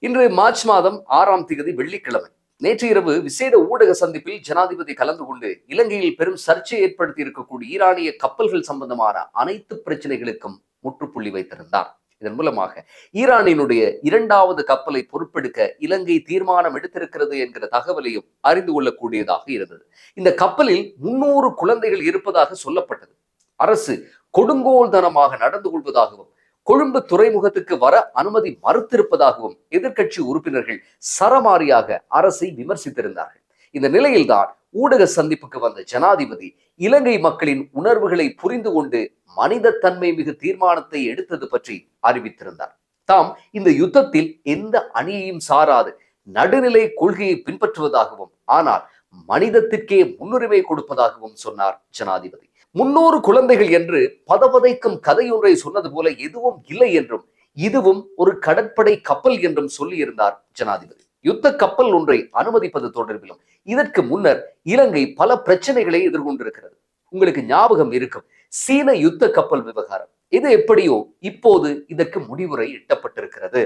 இன்று மார்ச் மாதம் 6 வெள்ளிக்கிழமை. நேற்று இரவு விசேட ஊடக சந்திப்பில் ஜனாதிபதி கலந்து கொண்டு இலங்கையில் பெரும் சர்ச்சை ஏற்படுத்தி இருக்கக்கூடிய ஈரானிய கப்பல்கள் சம்பந்தமான அனைத்து பிரச்சனைகளுக்கும் முற்றுப்புள்ளி வைத்திருந்தார். இதன் மூலமாக ஈரானினுடைய இரண்டாவது கப்பலை பொறுப்பெடுக்க இலங்கை தீர்மானம் எடுத்திருக்கிறது என்கிற தகவலையும் அறிந்து கொள்ளக்கூடியதாக இருந்தது. இந்த கப்பலில் 300 குழந்தைகள் இருப்பதாக சொல்லப்பட்டது. அரசு கொடுங்கோல்தனமாக நடந்து கொள்வதாகவும் கொழும்பு துறைமுகத்துக்கு வர அனுமதி மறுத்திருப்பதாகவும் எதிர்க்கட்சி உறுப்பினர்கள் சரமாரியாக அரசை விமர்சித்திருந்தார்கள். இந்த நிலையில்தான் ஊடக சந்திப்புக்கு வந்த ஜனாதிபதி இலங்கை மக்களின் உணர்வுகளை புரிந்து கொண்டு மனித தன்மை மிகு தீர்மானத்தை எடுத்தது பற்றி அறிவித்திருந்தார். தாம் இந்த யுத்தத்தில் எந்த அணியையும் சாராது நடுநிலை கொள்கையை பின்பற்றுவதாகவும் ஆனால் மனிதத்திற்கே முன்னுரிமை கொடுப்பதாகவும் சொன்னார் ஜனாதிபதி. 300 குழந்தைகள் என்று பதபதைக்கும் கதையொன்றை சொன்னது போல எதுவும் இல்லை என்றும் இதுவும் ஒரு கடற்படை கப்பல் என்றும் சொல்லியிருந்தார் ஜனாதிபதி. யுத்த கப்பல் ஒன்றை அனுமதிப்பது தொடர்பிலும் இதற்கு முன்னர் இலங்கை பல பிரச்சனைகளை எதிர்கொண்டிருக்கிறது. உங்களுக்கு ஞாபகம் இருக்கும் சீன யுத்த கப்பல் விவகாரம். இது எப்படியோ இப்போது இதற்கு முடிவுரை எட்டப்பட்டிருக்கிறது.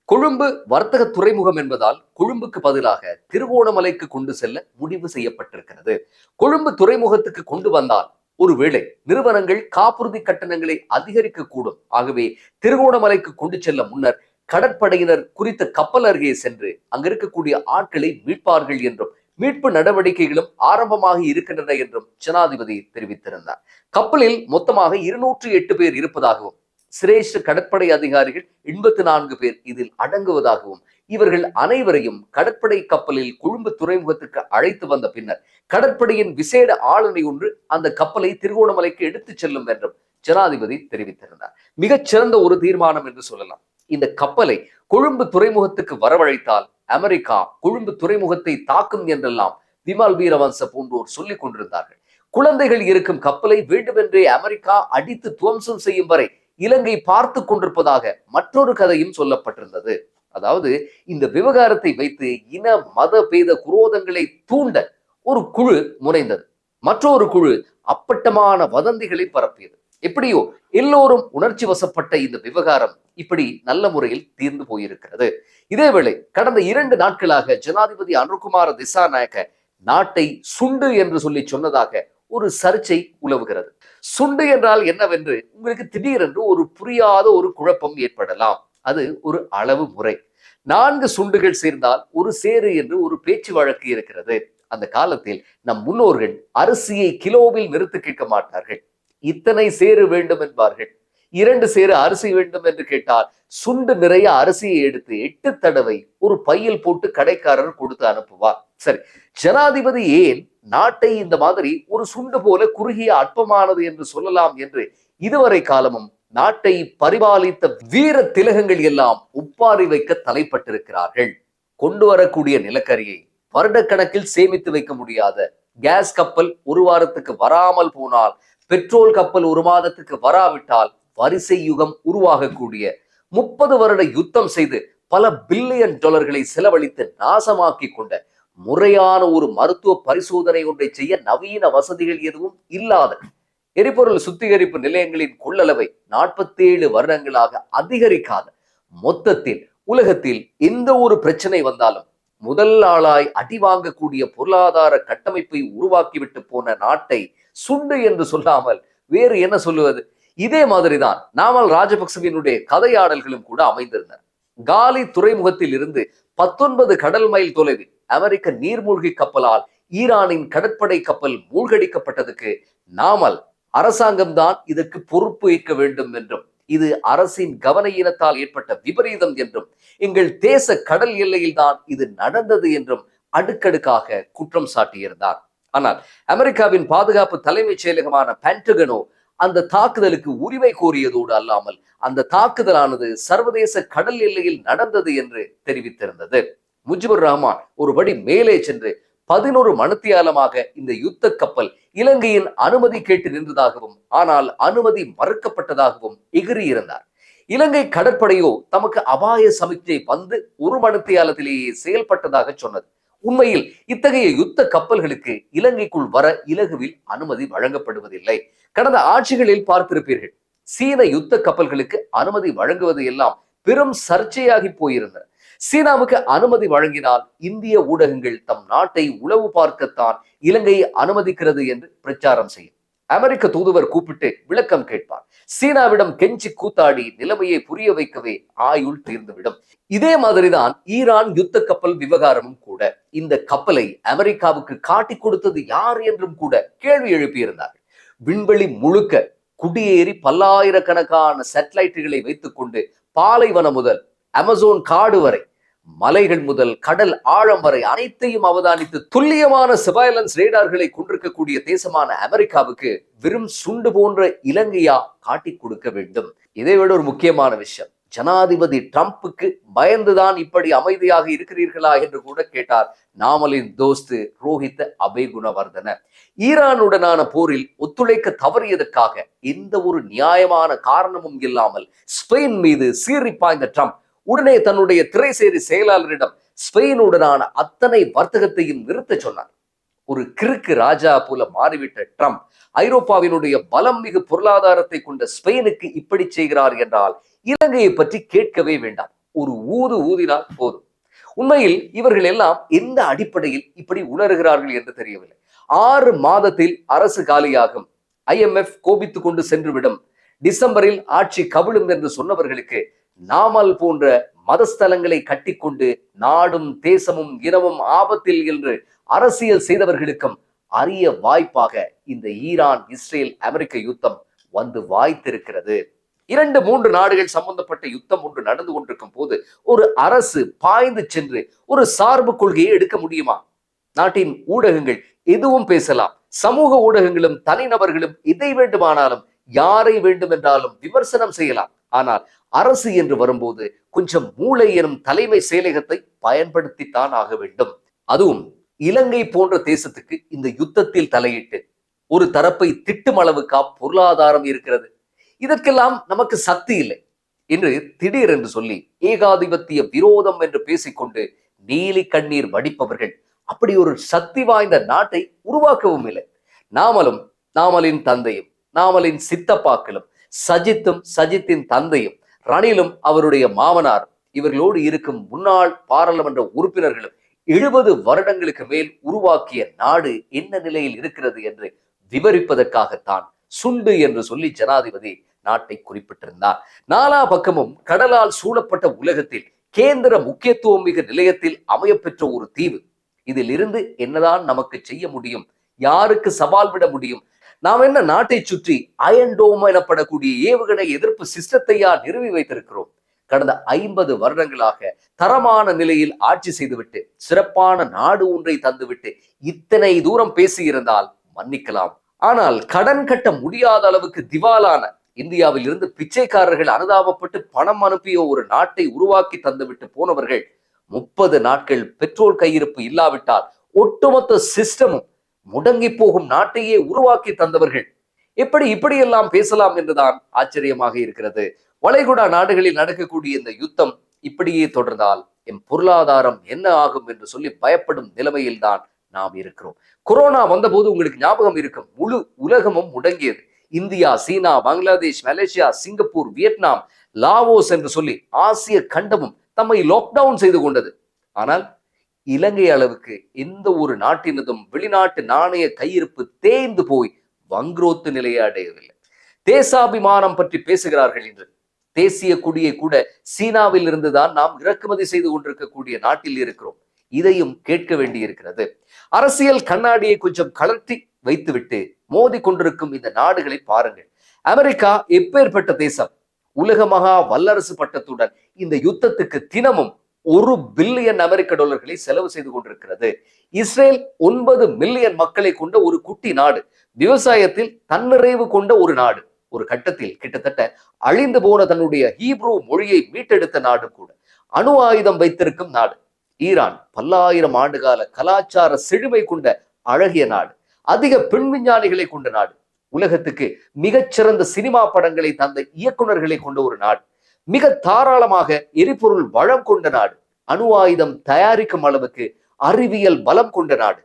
கொழும்பு வர்த்தக துறைமுகம் என்பதால் கொழும்புக்கு பதிலாக திருகோணமலைக்கு கொண்டு செல்ல முடிவு செய்யப்பட்டிருக்கிறது. கொழும்பு துறைமுகத்துக்கு கொண்டு வந்தால் ஒருவேளை நிறுவனங்கள் காப்புறுதி கட்டணங்களை அதிகரிக்க கூடும். ஆகவே திருகோணமலைக்கு கொண்டு செல்ல முன்னர் கடற்படையினர் குறித்த கப்பல் அருகே சென்று அங்க இருக்கக்கூடிய ஆட்களை மீட்பார்கள் என்றும் மீட்பு நடவடிக்கைகளும் ஆரம்பமாக இருக்கின்றன என்றும் ஜனாதிபதி தெரிவித்திருந்தார். கப்பலில் மொத்தமாக 208 பேர் இருப்பதாகவும் சிரேஷ்ட கடற்படை அதிகாரிகள் 84 பேர் இதில் அடங்குவதாகவும் இவர்கள் அனைவரையும் கடற்படை கப்பலில் கொழும்பு துறைமுகத்திற்கு அழைத்து வந்த பின்னர் கடற்படையின் விசேட ஆளுநை ஒன்று அந்த கப்பலை திருகோணமலைக்கு எடுத்துச் செல்லும் என்றும் ஜனாதிபதி தெரிவித்திருந்தார். மிகச்சிறந்த ஒரு தீர்மானம் என்று சொல்லலாம். இந்த கப்பலை கொழும்பு துறைமுகத்துக்கு வரவழைத்தால் அமெரிக்கா கொழும்பு துறைமுகத்தை தாக்கும் என்றெல்லாம் விமல் வீரவன்ச போன்றோர் சொல்லிக் கொண்டிருந்தார்கள். குழந்தைகள் இருக்கும் கப்பலை வேண்டுமென்றே அமெரிக்கா அடித்து துவம்சம் செய்யும் வரை இலங்கை பார்த்து கொண்டிருப்பதாக மற்றொரு கதையும் சொல்லப்பட்டிருந்தது. அதாவது இந்த விவகாரத்தை வைத்து இன மத பேத குரோதங்களை தூண்ட ஒரு குழு முனைந்தது. மற்றொரு குழு அப்பட்டமான வதந்திகளை பரப்பியது. எப்படியோ எல்லோரும் உணர்ச்சி வசப்பட்ட இந்த விவகாரம் இப்படி நல்ல முறையில் தீர்ந்து போயிருக்கிறது. இதேவேளை கடந்த 2 நாட்களாக ஜனாதிபதி அனுர்குமார திசாநாயக்க நாட்டை சுண்டு என்று சொல்லி சொன்னதாக ஒரு சர்ச்சை உலவுகிறது. சுண்டு என்றால் என்னவென்று உங்களுக்கு திடீரென்று ஒரு புரியாத ஒரு குழப்பம் ஏற்படலாம். அது ஒரு அளவு முறை. 4 சுண்டுகள் சேர்ந்தால் ஒரு சேரு என்று ஒரு பேச்சு வழக்கு இருக்கிறது. அந்த காலத்தில் நம் முன்னோர்கள் அரிசியை கிலோவில் நிறுத்து கேட்க மாட்டார்கள். இத்தனை சேரு வேண்டும் என்பார்கள். 2 சேரு அரிசி வேண்டும் என்று கேட்டால் சுண்டு நிறைய அரிசியை எடுத்து 8 தடவை ஒரு பையில் போட்டு கடைக்காரர் கொடுத்து அனுப்புவார். சரி, ஜனாதிபதி ஏன் நாட்டை இந்த மாதிரி ஒரு சுண்டு போல குறுகிய அற்பமானது என்று சொல்லலாம் என்று இதுவரை காலமும் நாட்டை பரிபாலித்த வீர திலகங்கள் எல்லாம் ஒப்பாரி வைக்க தலைப்பட்டிருக்கிறார்கள். கொண்டு வரக்கூடிய நிலக்கரியை வருடக்கணக்கில் சேமித்து வைக்க முடியாத கேஸ் கப்பல் ஒரு வாரத்துக்கு வராமல் போனால், பெட்ரோல் கப்பல் 1 மாதத்துக்கு வராவிட்டால் வரிசை யுகம் உருவாகக்கூடிய 30 வருட யுத்தம் செய்து பல பில்லியன் டாலர்களை செலவழித்து நாசமாக்கி கொண்ட முறையான ஒரு மருத்துவ பரிசோதனை ஒன்றை செய்ய நவீன வசதிகள் எதுவும் இல்லாத எரிபொருள் சுத்திகரிப்பு நிலையங்களின் கொள்ளளவை 47 வருடங்களாக அதிகரிக்காத, மொத்தத்தில் உலகத்தில் எந்த ஒரு பிரச்சனை வந்தாலும் முதல் ஆளாய் அடி வாங்கக்கூடிய பொருளாதார கட்டமைப்பை உருவாக்கிவிட்டு போன நாட்டை சுண்டு என்று சொல்லாமல் வேறு என்ன சொல்லுவது? இதே மாதிரிதான் நாமல் ராஜபக்சவினுடைய கதையாடல்களும் கூட அமைந்திருந்தன. காலி துறைமுகத்தில் இருந்து 19 கடல் மைல் தொலைவில் அமெரிக்க நீர்மூழ்கி கப்பலால் ஈரானின் கடற்படை கப்பல் மூழ்கடிக்கப்பட்டதுக்கு நாமல் அரசாங்கம் தான் இதற்கு பொறுப்பு ஏற்க வேண்டும் என்றும் இது அரசின் கவன ஈனத்தால் ஏற்பட்ட விபரீதம் என்றும் எங்கள் தேச கடல் எல்லையில் தான் இது நடந்தது என்றும் அடுக்கடுக்காக குற்றம் சாட்டியிருந்தார். ஆனால் அமெரிக்காவின் பாதுகாப்பு தலைமைச் செயலகமான பென்டகனோ அந்த தாக்குதலுக்கு உரிமை கோரியதோடு அல்லாமல் அந்த தாக்குதலானது சர்வதேச கடல் எல்லையில் நடந்தது என்று தெரிவித்திருந்தது. முஜிபுர் ரஹ்மான் ஒருபடி மேலே சென்று 11 மணித்தியாலமாக இந்த யுத்த கப்பல் இலங்கையின் அனுமதி கேட்டு நின்றதாகவும் ஆனால் அனுமதி மறுக்கப்பட்டதாகவும் எகிறியிருந்தார். இலங்கை கடற்படையோ தமக்கு அபாய சமிக்ஞை வந்து 1 மணித்தியாலத்திலேயே செயல்பட்டதாக சொன்னது. உண்மையில் இத்தகைய யுத்த கப்பல்களுக்கு இலங்கைக்குள் வர இலகுவில் அனுமதி வழங்கப்படுவதில்லை. கடந்த ஆட்சிகளில் பார்த்திருப்பீர்கள், சீன யுத்த கப்பல்களுக்கு அனுமதி வழங்குவது எல்லாம் பெரும் சர்ச்சையாகி போயிருந்தன. சீனாவுக்கு அனுமதி வழங்கினால் இந்திய ஊடகங்கள் தம் நாட்டை உளவு பார்க்கத்தான் இலங்கையை அனுமதிக்கிறது என்று பிரச்சாரம் செய்யும். அமெரிக்க தூதுவர் கூப்பிட்டு விளக்கம் கேட்பார். சீனாவிடம் கெஞ்சி கூத்தாடி நிலைமையை புரிய வைக்கவே ஆயுள் தீர்ந்துவிடும். இதே மாதிரிதான் ஈரான் யுத்த கப்பல் விவகாரமும் கூட. இந்த கப்பலை அமெரிக்காவுக்கு காட்டி கொடுத்தது யார் என்றும் கூட கேள்வி எழுப்பியிருந்தார். விண்வெளி முழுக்க குடியேறி பல்லாயிரக்கணக்கான சேட்டலைட்டுகளை வைத்துக் கொண்டு பாலைவனம் முதல் அமேசான் காடு வரை, மலைகள் முதல் கடல் ஆழம் வரை அனைத்தையும் அவதானித்து துல்லியமான சர்வைலன்ஸ் ரேடார்களை கொண்டிருக்கக்கூடிய தேசமான அமெரிக்காவுக்கு வெறும் சுண்டு போன்ற இலங்கையா காட்டி கொடுக்க வேண்டும். இதை விட ஒரு முக்கியமான விஷயம், ஜனாதிபதி ட்ரம்புக்கு பயந்துதான் இப்படி அமைதியாக இருக்கிறீர்களா என்று கூட கேட்டார் நாமலின் தோஸ்து ரோஹித் அபேகுணவர்தன. ஈரானுடனான போரில் ஒத்துழைக்க தவறியதற்காக எந்த ஒரு நியாயமான காரணமும் இல்லாமல் ஸ்பெயின் மீது சீறி பாய்ந்த ட்ரம்ப் உடனே தன்னுடைய திரைசேரி செயலாளரிடம் ஸ்பெயினுடனான அத்தனை வர்த்தகத்தையும் நிறுத்த சொன்னார். ஒரு கிறுக்கு ராஜா போல மாறிவிட்ட ட்ரம்ப் ஐரோப்பாவினுடைய பலம் மிகு பொருளாதாரத்தை கொண்ட ஸ்பெயினுக்கு இப்படி செய்கிறார் என்றால் இலங்கையை பற்றி கேட்கவே வேண்டாம். ஒரு ஊதினால் போதும். உண்மையில் இவர்கள் எல்லாம் எந்த அடிப்படையில் இப்படி உணர்கிறார்கள் என்று தெரியவில்லை. 6 மாதத்தில் அரசு காலியாகும், IMF கோபித்துக் கொண்டு சென்றுவிடும், டிசம்பரில் ஆட்சி கவிழும் என்று சொன்னவர்களுக்கு நாமல் போன்ற மதஸ்தலங்களை கட்டிக்கொண்டு நாடும் தேசமும் இனமும் ஆபத்தில் என்று அரசியல் செய்தவர்களுக்கும் அரிய வாய்ப்பாக இந்த ஈரான் இஸ்ரேல் அமெரிக்க யுத்தம் வந்து வாய்த்திருக்கிறது. 2-3 நாடுகள் சம்பந்தப்பட்ட யுத்தம் ஒன்று நடந்து கொண்டிருக்கும் போது ஒரு அரசு பாய்ந்து சென்று ஒரு சார்பு கொள்கையை எடுக்க முடியுமா? நாட்டின் ஊடகங்கள் எதுவும் பேசலாம், சமூக ஊடகங்களும் தனிநபர்களும் எதை வேண்டுமானாலும் யாரை வேண்டும் என்றாலும் விமர்சனம் செய்யலாம். ஆனால் அரசு என்று வரும்போது கொஞ்சம் மூளை எனும் தலைமை செயலகத்தை பயன்படுத்தித்தான் ஆக வேண்டும். அதுவும் இலங்கை போன்ற தேசத்துக்கு இந்த யுத்தத்தில் தலையிட்டு ஒரு தரப்பை திட்டும் அளவுக்கா பொருளாதாரம் இருக்கிறது? இதற்கெல்லாம் நமக்கு சக்தி இல்லை என்று திடீரென்று சொல்லி ஏகாதிபத்திய விரோதம் என்று பேசிக்கொண்டு நீலி கண்ணீர் வடிப்பவர்கள் அப்படி ஒரு சக்தி வாய்ந்த நாட்டை உருவாக்கவும் இல்லை. நாமலின் தந்தையும் நாமலின் சித்தப்பாக்களும் சஜித்தும் சஜித்தின் தந்தையும் ரணிலும் அவருடைய மாமனார் இவர்களோடு இருக்கும் முன்னாள் பாராளுமன்ற உறுப்பினர்களும் 70 வருடங்களுக்கு மேல் உருவாக்கிய நாடு என்ன நிலையில் இருக்கிறது என்று விவரிப்பதற்காகத்தான் சுண்டு என்று சொல்லி ஜனாதிபதி நாட்டை குறிப்பிட்டிருந்தார். 4 பக்கமும் கடலால் சூழப்பட்ட உலகத்தில் கேந்திர முக்கியத்துவம் மிகு நிலையத்தில் அமையப்பெற்ற ஒரு தீவு. இதில் இருந்து என்னதான் நமக்கு செய்ய முடியும்? யாருக்கு சவால் விட முடியும்? நாம் என்ன நாட்டை சுற்றி அயன்டோம் எனப்படக்கூடிய ஏவுகணை எதிர்ப்பு சிஸ்டத்தையா நிறுவி வைத்திருக்கிறோம்? கடந்த 50 வருடங்களாக தரமான நிலையில் ஆட்சி செய்துவிட்டு சிறப்பான நாடு ஒன்றை தந்துவிட்டு இத்தனை தூரம் பேசியிருந்தால் மன்னிக்கலாம். ஆனால் கடன் கட்ட முடியாத அளவுக்கு திவாலான இந்தியாவில் இருந்து பிச்சைக்காரர்கள் அனுதாபப்பட்டு பணம் அனுப்பிய ஒரு நாட்டை உருவாக்கி தந்துவிட்டு போனவர்கள் 30 நாட்கள் பெட்ரோல் கையிருப்பு இல்லாவிட்டால் ஒட்டுமொத்த சிஸ்டமும் முடங்கி போகும் நாட்டையே உருவாக்கி தந்தவர்கள் இப்படியெல்லாம் பேசலாம் என்றுதான் ஆச்சரியமாக இருக்கிறது. வளைகுடா நாடுகளில் நடக்கக்கூடிய இந்த யுத்தம் இப்படியே தொடர்ந்தால் என் பொருளாதாரம் என்ன ஆகும் என்று சொல்லி பயப்படும் நிலைமையில் தான் நாம் இருக்கிறோம். கொரோனா வந்தபோது உங்களுக்கு ஞாபகம் இருக்கும், முழு உலகமும் முடங்கியது. இந்தியா, சீனா, Bangladesh, Malaysia, Singapore, Vietnam, Laos என்று சொல்லி ஆசிய கண்டமும் தம்மை லாக்டவுன் செய்து கொண்டது. ஆனால் இலங்கை அளவுக்கு எந்த ஒரு நாட்டினதும் வெளிநாட்டு நாணய கையிருப்பு தேய்ந்து போய் வங்குரோத்து நிலையை அடையவில்லை. தேசாபிமானம் பற்றி பேசுகிறார்கள் என்று தேசிய கொடியை கூட சீனாவில் இருந்துதான் நாம் இறக்குமதி செய்து கொண்டிருக்கக்கூடிய நாட்டில் இருக்கிறோம். இதையும் கேட்க வேண்டி இருக்கிறது. அரசியல் கண்ணாடியை கொஞ்சம் கலட்டி வைத்துவிட்டு மோதி கொண்டிருக்கும் இந்த நாடுகளை பாருங்கள். அமெரிக்கா எப்பேற்பட்ட தேசம்? உலக மகா வல்லரசு பட்டத்துடன் இந்த யுத்தத்துக்கு தினமும் $1 பில்லியன் அமெரிக்க டாலர்களை செலவு செய்து கொண்டிருக்கிறது. இஸ்ரேல் 9 மில்லியன் மக்களை கொண்ட ஒரு குட்டி நாடு, விவசாயத்தில் தன்னிறைவு கொண்ட ஒரு நாடு, ஒரு கட்டத்தில் கிட்டத்தட்ட அழிந்து போன தன்னுடைய ஹீப்ரூ மொழியை மீட்டெடுத்த நாடு கூட, அணு ஆயுதம் வைத்திருக்கும் நாடு. ஈரான் பல்லாயிரம் ஆண்டுகால கலாச்சார செழுமை கொண்ட அழகிய நாடு, அதிக பெண் விஞ்ஞானிகளை கொண்ட நாடு, உலகத்துக்கு மிகச்சிறந்த சினிமா படங்களை தந்த இயக்குநர்களை கொண்ட ஒரு நாடு, மிக தாராளமாக எரிபொருள் வளம் கொண்ட நாடு, அணு ஆயுதம் தயாரிக்கும் அளவுக்கு அறிவியல் பலம் கொண்ட நாடு.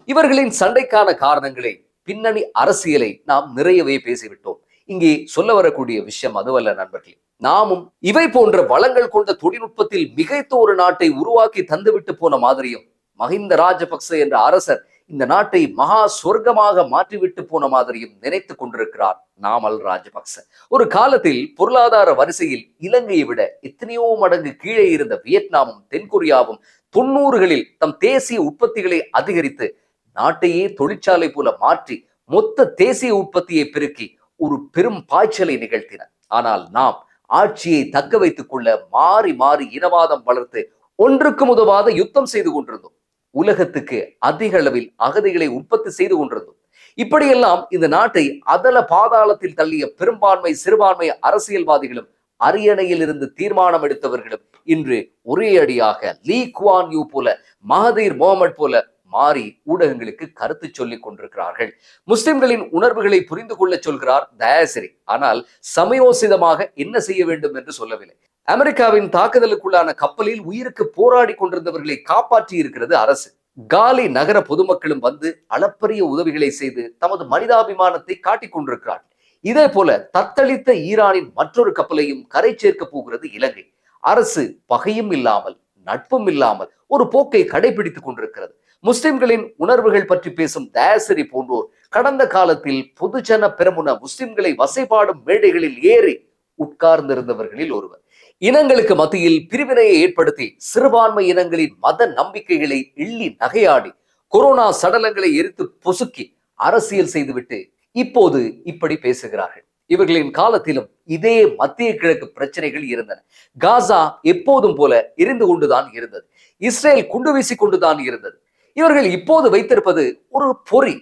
இவர்களின் சண்டைக்கான காரணங்களை, பின்னணி அரசியலை நாம் நிறையவே பேசிவிட்டோம். இங்கே சொல்ல வரக்கூடிய விஷயம் அதுவல்ல நண்பர்களே. நாமும் இவை போன்ற வளங்கள் கொண்ட தொழில்நுட்பத்தில் மிகைத்த ஒரு நாட்டை உருவாக்கி தந்துவிட்டு போன மாதிரியும், மஹிந்த ராஜபக்ச என்ற அரசர் இந்த நாட்டை மகா சொர்க்கமாக மாற்றிவிட்டு போன மாதிரியும் நினைத்துக் கொண்டிருக்கிறார் நாமல் ராஜபக்ச. ஒரு காலத்தில் பொருளாதார வரிசையில் இலங்கையை விட எத்தனையோ மடங்கு கீழே இருந்த வியட்நாமும் தென்கொரியாவும் 90களில் தம் தேசிய உற்பத்திகளை அதிகரித்து நாட்டையே தொழிற்சாலை போல மாற்றி மொத்த தேசிய உற்பத்தியை பெருக்கி ஒரு பெரும் பாய்ச்சலை நிகழ்த்தின. ஆனால் நாம் ஆட்சியை தக்க வைத்துக் கொள்ள மாறி மாறி இனவாதம் வளர்த்து ஒன்றுக்கும் உதவாத யுத்தம் செய்து கொண்டிருந்தோம். உலகத்துக்கு அதிக அளவில் அகதிகளை உற்பத்தி செய்து கொண்டிருந்தோம். இப்படியெல்லாம் இந்த நாட்டை அதல பாதாளத்தில் தள்ளிய பெரும்பான்மை சிறுபான்மை அரசியல்வாதிகளும் அரியணையில் இருந்து தீர்மானம் எடுத்தவர்களும் இன்று ஒரே அடியாக லீ குவான் யூ போல, மகதீர் முகமது போல மாறி ஊடகங்களுக்கு கருத்து சொல்லிக் கொண்டிருக்கிறார்கள். முஸ்லிம்களின் உணர்வுகளை புரிந்து கொள்ள சொல்கிறார் தயாசிரி. ஆனால் சமயோசிதமாக என்ன செய்ய வேண்டும் என்று சொல்லவில்லை. அமெரிக்காவின் தாக்குதலுக்குள்ளான கப்பலில் உயிருக்கு போராடி கொண்டிருந்தவர்களை காப்பாற்றி இருக்கிறது அரசு. காலி நகர பொதுமக்களும் வந்து அளப்பரிய உதவிகளை செய்து தமது மனிதாபிமானத்தை காட்டிக் கொண்டிருக்கிறார்கள். இதே போல தத்தளித்த ஈரானின் மற்றொரு கப்பலையும் கரை சேர்க்க போகிறது இலங்கை. அரசு பகையும் இல்லாமல் நட்பும் இல்லாமல் ஒரு போக்கை கடைபிடித்துக் கொண்டிருக்கிறது. முஸ்லிம்களின் உணர்வுகள் பற்றி பேசும் தயாசிரி போன்றோர் கடந்த காலத்தில் பொதுஜன பெரமுன முஸ்லிம்களை வசைபாடும் மேடைகளில் ஏறி உட்கார்ந்திருந்தவர்களில் ஒருவர். இனங்களுக்கு மத்தியில் பிரிவினையை ஏற்படுத்தி சிறுபான்மை இனங்களின் மத நம்பிக்கைகளை எள்ளி நகையாடி கொரோனா சடலங்களை எரித்து பொசுக்கி அரசியல் செய்துவிட்டு இப்போது இப்படி பேசுகிறார்கள். இவர்களின் காலத்திலும் இதே மத்திய கிழக்கு பிரச்சனைகள் இருந்தன. காசா எப்போதும் போல எரிந்து கொண்டுதான் இருந்தது. இஸ்ரேல் குண்டு வீசிக் கொண்டுதான் இருந்தது. இவர்கள் இப்போது வைத்திருப்பது ஒரு பொறி.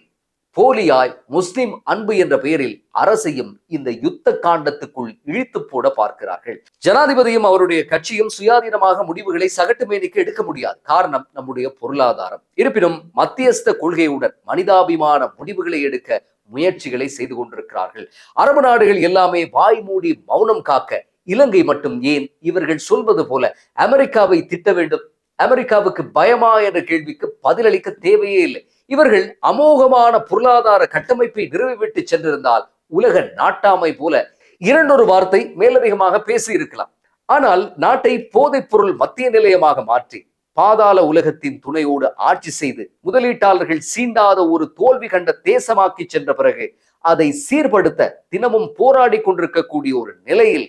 போலியாய் முஸ்லிம் அன்பு என்ற பெயரில் அரசையும் இந்த யுத்த காண்டத்துக்குள் இழுத்து போட பார்க்கிறார்கள். ஜனாதிபதியும் அவருடைய கட்சியும் சுயாதீனமாக முடிவுகளை சகட்டு மேனிக்கு எடுக்க முடியாது. காரணம் நம்முடைய பொருளாதாரம். இருப்பினும் மத்தியஸ்த கொள்கையுடன் மனிதாபிமான முடிவுகளை எடுக்க முயற்சிகளை செய்து கொண்டிருக்கிறார்கள். அரபு நாடுகள் எல்லாமே வாய் மூடி மௌனம் காக்க, இலங்கை மட்டும் ஏன் இவர்கள் சொல்வது போல அமெரிக்காவை திட்ட வேண்டும்? அமெரிக்காவுக்கு பயமா என்ற கேள்விக்கு பதிலளிக்க தேவையே இல்லை. இவர்கள் அமோகமான பொருளாதார கட்டமைப்பை நிறுவிவிட்டு சென்றிருந்தால் உலக நாட்டாமை போல இரண்டொரு வார்த்தை மேலதிகமாக பேசி இருக்கலாம். ஆனால் நாட்டை போதைப் பொருள் மத்திய நிலையமாக மாற்றி பாதாள உலகத்தின் துணையோடு ஆட்சி செய்து முதலீட்டாளர்கள் சீண்டாத ஒரு தோல்வி கண்ட தேசமாக்கி சென்ற பிறகு அதை சீர்படுத்த தினமும் போராடி கொண்டிருக்கக்கூடிய ஒரு நிலையில்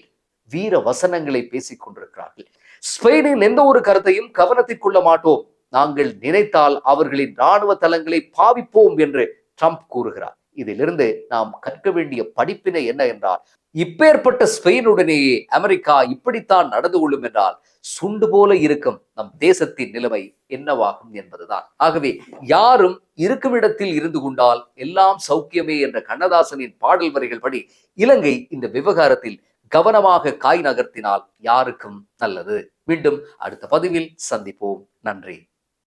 வீர வசனங்களை பேசிக் கொண்டிருக்கிறார்கள். ஸ்பெயினின் எந்த ஒரு கருத்தையும் கவனத்தில் கொள்ள மாட்டோம், நாங்கள் நினைத்தால் அவர்களின் இராணுவ தளங்களை பாவிப்போம் என்று ட்ரம்ப் கூறுகிறார். இதிலிருந்து நாம் கற்க வேண்டிய படிப்பினை என்ன என்றால், இப்பேற்பட்ட ஸ்பெயினுடனேயே அமெரிக்கா இப்படித்தான் நடந்து கொள்ளும் என்றால் சுண்டு போல இருக்கும் நம் தேசத்தின் நிலைமை என்னவாகும் என்பதுதான். ஆகவே யாரும் இருக்கும் இடத்தில் இருந்து கொண்டால் எல்லாம் சௌக்கியமே என்ற கண்ணதாசனின் பாடல் வரிகள் படி இலங்கை இந்த விவகாரத்தில் கவனமாக காய் நகர்த்தினால் யாருக்கும் நல்லது. மீண்டும் அடுத்த பதிவில் சந்திப்போம். நன்றி.